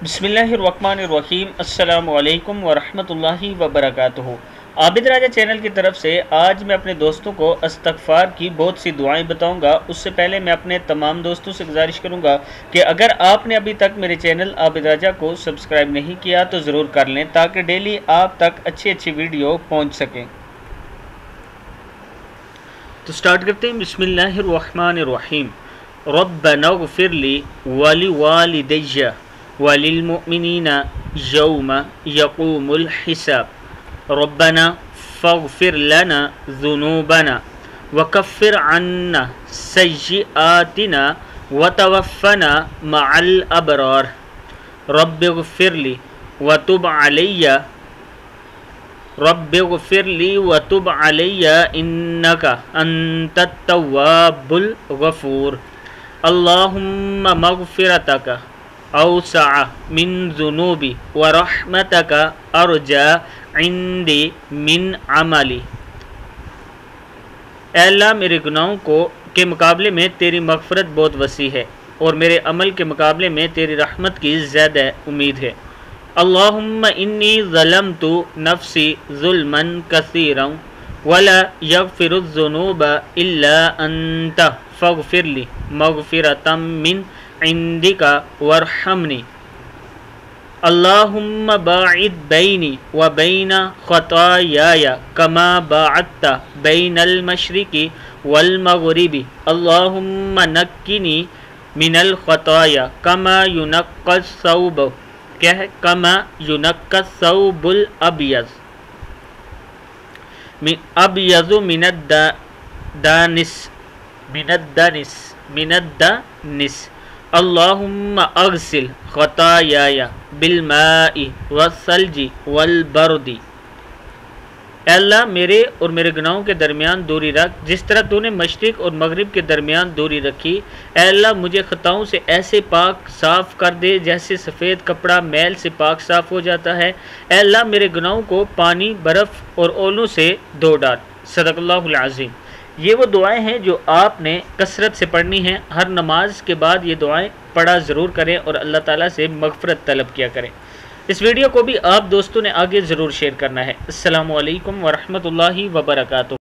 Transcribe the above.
बिस्मिल्लाहिर्रहमानिर्रहीम। अस्सलामु अलैकुम वरहमतुल्लाहि वबरकातुहू। आबिद राजा चैनल की तरफ से आज मैं अपने दोस्तों को इस्तग़फ़ार की बहुत सी दुआएं बताऊंगा। उससे पहले मैं अपने तमाम दोस्तों से गुजारिश करूंगा कि अगर आपने अभी तक मेरे चैनल आबिद राजा को सब्सक्राइब नहीं किया तो ज़रूर कर लें, ताकि डेली आप तक अच्छी वीडियो पहुँच सकें। तो स्टार्ट करते हैं। बिस्मिल्लाहिर्रहमानिर्रहीम। रब्बनाग़फ़िरली वलिवालिदैया वलिलमुमिनीना यौमा यक़ूमुल हिसाब। रब्बना फ़ग़फ़िर लना ज़ुनूबना वकफ़िर अन्ना सय्यिआतिना वतवफ़्फ़ना मअल अबरार। रब्बिग़फ़िरली वतुब अलैया इन्नका अंतत तव्वाबुल गफ़ूर। अल्लाहुम्मा मग़फ़िरतका औसअ मिन ज़ुनूबी व रहमतका अर्जा इंदी मिन अमली। ऐ अल्लाह, मेरे गुनाहों के मुकाबले में तेरी मग़फ़िरत बहुत वसी है और मेरे अमल के मुकाबले में तेरी रहमत की ज़्यादा उम्मीद है। अल्लाहुम्मा इन्नी ज़लमतु नफ़्सी ज़ुल्मन कसीरन वला यग़फ़िरुज़्ज़ुनूबा इल्ला अंता फ़ग़फ़िरली मग़फ़िरतम मिन इंदिका वरहमनी। अल्लाहुम्मा बाइद बैनी व बैना ख़तायाया कमा बाअदता बैनल मशरिक़ि वल मग़रिबि। अल्लाहुम्मा नक्किनी मिनल ख़ताया कमा युनक्का सौबुल अब्यज़ु मिनद्दानिस। अल्लाहुम्मा अग़सिल ख़तायाया बिलमाई वस्सल्जी वलबर्दी। अल्लाह, मेरे और मेरे गुनाहों के दरमियान दूरी रख, जिस तरह तूने मशरिक़ और मग़रिब के दरमियान दूरी रखी। अल्लाह, मुझे ख़ताओं से ऐसे पाक साफ़ कर दे जैसे सफ़ेद कपड़ा मैल से पाक साफ़ हो जाता है। अल्लाह, मेरे गुनाहों को पानी, बर्फ़ और ओलों से धो डाल। सदक़ल्लाहुल अज़ीम। ये वो दुआएं हैं जो आपने कसरत से पढ़नी हैं। हर नमाज के बाद ये दुआएं पढ़ा ज़रूर करें और अल्लाह ताला से मग़फ़िरत तलब किया करें। इस वीडियो को भी आप दोस्तों ने आगे ज़रूर शेयर करना है। अस्सलामु अलैकुम वरहमतुल्लाहि वबरकातुहू।